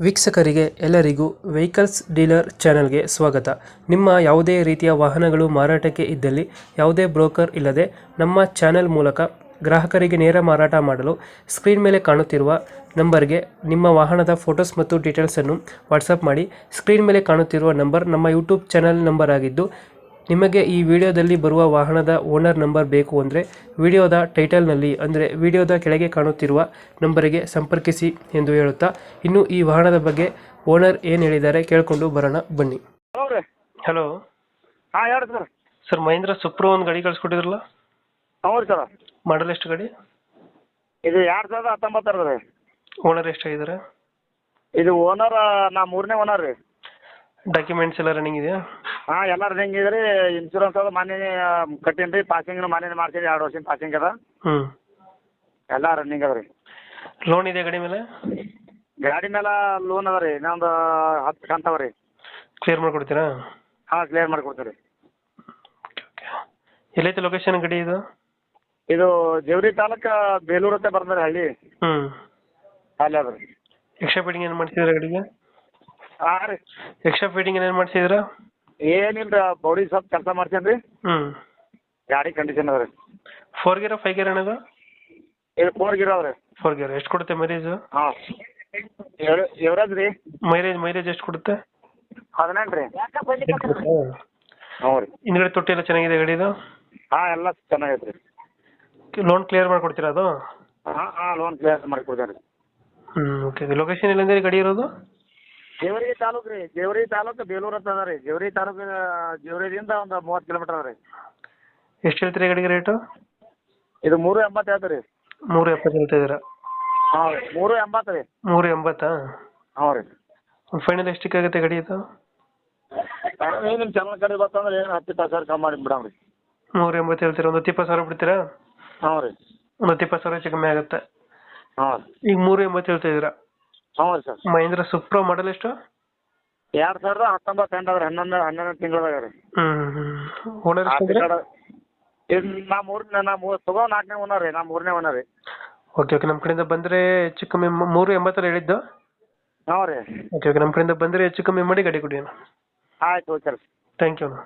ವೀಕ್ಷಕರಿಗೆ ಎಲ್ಲರಿಗೂ vehicles dealer ಚಾನೆಲ್ಗೆ ಸ್ವಾಗತ. ನಿಮ್ಮ ಯಾವುದೇ ರೀತಿಯ ವಾಹನಗಳು ಮಾರಾಟಕ್ಕೆ ಇದ್ದಲ್ಲಿ ಯಾವುದೇ ಬ್ರೋಕರ್ ಇಲ್ಲದೆ ನಮ್ಮ ಚಾನೆಲ್ ಮೂಲಕ ಗ್ರಾಹಕರಿಗೆ ನೇರ ಮಾರಾಟ ಮಾಡಲು ಸ್ಕ್ರೀನ್ ಮೇಲೆ ಕಾಣುತ್ತಿರುವ ನಂಬರ್ಗೆ ನಿಮ್ಮ ವಾಹನದ ಫೋಟೋಸ್ ಮತ್ತು ಡೀಟೇಲ್ಸನ್ನು ವಾಟ್ಸಪ್ ಮಾಡಿ. ಸ್ಕ್ರೀನ್ ಮೇಲೆ ಕಾಣುತ್ತಿರುವ ನಂಬರ್ ನಮ್ಮ ಯೂಟ್ಯೂಬ್ ಚಾನೆಲ್ ನಂಬರ್ ಆಗಿದ್ದು, ನಿಮಗೆ ಈ ವಿಡಿಯೋದಲ್ಲಿ ಬರುವ ವಾಹನದ ಓನರ್ ನಂಬರ್ ಬೇಕು ಅಂದರೆ ವಿಡಿಯೋದ ಟೈಟಲ್ನಲ್ಲಿ ಅಂದರೆ ವಿಡಿಯೋದ ಕೆಳಗೆ ಕಾಣುತ್ತಿರುವ ನಂಬರಿಗೆ ಸಂಪರ್ಕಿಸಿ ಎಂದು ಹೇಳುತ್ತಾ, ಇನ್ನು ಈ ವಾಹನದ ಬಗ್ಗೆ ಓನರ್ ಏನು ಹೇಳಿದ್ದಾರೆ ಕೇಳಿಕೊಂಡು ಬರೋಣ ಬನ್ನಿ. ಹಲೋ ರೀ. ಹಲೋ ಹಾಂ ಹೇಳಿ ಸರ್. ಸರ್, ಮಹೇಂದ್ರ ಸುಪ್ರೋ ಒಂದು ಗಾಡಿ ಕಳಿಸ್ಕೊಟ್ಟಿದ್ರಲ್ಲ, ಹೌದು ಸರ್. ಮಾಡಲ್ ಎಷ್ಟು ಗಾಡಿ? ಇದು 2019 ರೀ. ಓನರ್ ಎಷ್ಟಾಗಿದ್ದಾರೆ? ಇದು ಓನರ್ ನಾ 3ನೇ ಓನರ್ ರೀ. ಡಾಕ್ಯುಮೆಂಟ್ಸ್ ಎಲ್ಲ ರನ್ನಿಂಗ್ ಇದೆಯಾ? ಹಾಂ ಎಲ್ಲ ರನ್ನಿಂಗ್ ಇದೆ ರೀ. ಇನ್ಶೂರೆನ್ಸ್ ಅದು ಮೊನ್ನೆ ಕಟ್ಟೀನಿ ರೀ. ಪಾಸಿಂಗ್ನು ಮೊನ್ನೆ ಮಾಡ್ತೀನಿ, 2 ವರ್ಷದ ಪಾಸಿಂಗ್ ಅದ. ಹ್ಞೂ, ಎಲ್ಲ ರನ್ನಿಂಗ್ ಅದ ರೀ. ಲೋನ್ ಇದೆ ಗಾಡಿ ಮೇಲೆ? ಗಾಡಿ ಮೇಲೆ ಲೋನ್ ಅದ ರೀ. ಇನ್ನೊಂದು 10 ಕಂತವ ರೀ. ಕ್ಲಿಯರ್ ಮಾಡಿಕೊಡ್ತೀರಾ? ಹಾಂ, ಕ್ಲಿಯರ್ ಮಾಡಿಕೊಡ್ತೀವಿ ರೀ. ಎಲ್ಲೈತೆ ಲೊಕೇಶನ್ ಗಾಡಿ ಇದು? ಇದು ಜೇವರಿ ತಾಲೂಕು ಬೇಲೂರು ಅಂತ ಬರ್ತದೆ ಹಳ್ಳಿ. ಹ್ಞೂ, ಅಲ್ಲಿ ಅದ ರೀ. ಎಕ್ಸ್ಟ್ರಾ ಫಿಟ್ಟಿಂಗ್ ಏನು ಮಾಡ್ಸಿದ್ದೀರಾ ಗಾಡಿಗೆ? ಹಾಂ ರೀ. ಎಕ್ಸ್ಟ್ರಾ ಫಿಟ್ಟಿಂಗ್ ಏನೇನು ಮಾಡ್ಸಿದ್ದೀರಾ? ಏನಿಲ್ಲ ರೀ, ಬಾಡಿ ಸ್ವಲ್ಪ ಕೆಲಸ ಮಾಡ್ತೀನಿ ರೀ. ಹ್ಞೂ, ಗಾಡಿ ಕಂಡೀಷನ್ ಅದ ರೀ. 4 ಗೇರ 5 ಗೇರ್ ಅನ್ನೋದು? ಇದು 4 ಗೀರ್ ಅದ ರೀ. 4 ಗೇರ್. ಎಷ್ಟು ಕೊಡುತ್ತೆ ಮೈಲೇಜು? ಹಾಂ, ಎವರೇಜ್ ರೀ. ಮೈಲೇಜ್ ಎಷ್ಟು ಕೊಡುತ್ತೆ? 18 ರೀ. ಹ್ಞೂ ರೀ. ಹಿಂದ್ಗಡೆ ತೊಟ್ಟಿ ಎಲ್ಲ ಚೆನ್ನಾಗಿದೆ ಗಾಡಿದು? ಹಾಂ, ಎಲ್ಲ ಚೆನ್ನಾಗೈತೆ ರೀ. ಲೋನ್ ಕ್ಲಿಯರ್ ಮಾಡಿಕೊಡ್ತೀರಾ ಅದು? ಹಾಂ, ಲೋನ್ ಕ್ಲಿಯರ್ ಮಾಡಿಕೊಡ್ತೇನೆ ರೀ. ಹ್ಞೂ, ಓಕೆ. ಲೊಕೇಶನ್ ಎಲ್ಲಂದ್ರೆ ಗಾಡಿ ಇರೋದು? ಜೇವರಿ ತಾಲೂಕು ರೀ. ಜೇವರಿ ತಾಲೂಕು ಬೇಲೂರು ಅಂತ ಅದ ರೀ. ಜೇವರಿ ತಾಲೂಕು ಜೇವರಿದಿಂದ ಒಂದು 30 ಕಿಲೋಮೀಟರ್ ಅದ ರೀ. ಎಷ್ಟು ಹೇಳ್ತೀರಿ ಗಾಡಿಗೆ ರೇಟು? ಇದು 380 ಹೇಳ್ತೀವಿ ರೀ. 370 ಹೇಳ್ತಾ ಇದ್ದೀರಾ? ಹಾಂ ರೀ, 380 ರೀ. 380? ಹ್ಞೂ ರೀ. ಒಂದು ಫೈನಲ್ ಎಷ್ಟಕ್ಕೆ ಆಗುತ್ತೆ ಗಾಡಿ ಇದು? ಏನು ನಿಮ್ಮ ಚಾನಲ್ ಕಡೆ ಬರ್ತಂದ್ರೆ ಏನು 10,000 ಕಮ್ಮಿ ಮಾಡಿ ಬಿಡಮ್ ರೀ. 380 ಹೇಳ್ತೀರಾ? ಒಂದು 20,000 ಬಿಡ್ತೀರಾ? ಹ್ಞೂ ರೀ. ಒಂದು 20,000 ಹೆಚ್ಚು ಕಮ್ಮಿ ಆಗುತ್ತೆ. ಹಾಂ ರೀ. ಈಗ 380 ಹೇಳ್ತಾ ಇದ್ದೀರಾ? ಹ್ಞೂ ರೀ ಸರ್. ಮಹೇಂದ್ರ ಸುಪ್ರೋ ಮಾಡಲ್ ಎಷ್ಟು? 2019 ಎಂಡ್ ಅದ ರೀ. 11 ತಿಂಗಳದಾಗ ರೀ. ಓನರ್ ನಾ ತಗೋ 4ನೇ ಓನರ್ ರೀ. ನಾ 3ನೇ ಓನರ್ ರೀ. Okay okay. ನಮ್ಮ ಕಡೆಯಿಂದ ಬಂದರೆ ಹೆಚ್ಚು ಕಮ್ಮಿ 380 ಹೇಳಿದ್ದು? ಹ್ಞೂ ರೀ. Okay okay. ನಮ್ಮ ಕಡೆಯಿಂದ ಬಂದರೆ ಹೆಚ್ಚು ಕಮ್ಮಿ ಮಾಡಿ ಗಾಡಿ ಕೊಡಿ ಅಣ್ಣ. ಆಯ್ತು, ಓಕೆ ರೀ. ಥ್ಯಾಂಕ್ ಯು ಅಣ್ಣ.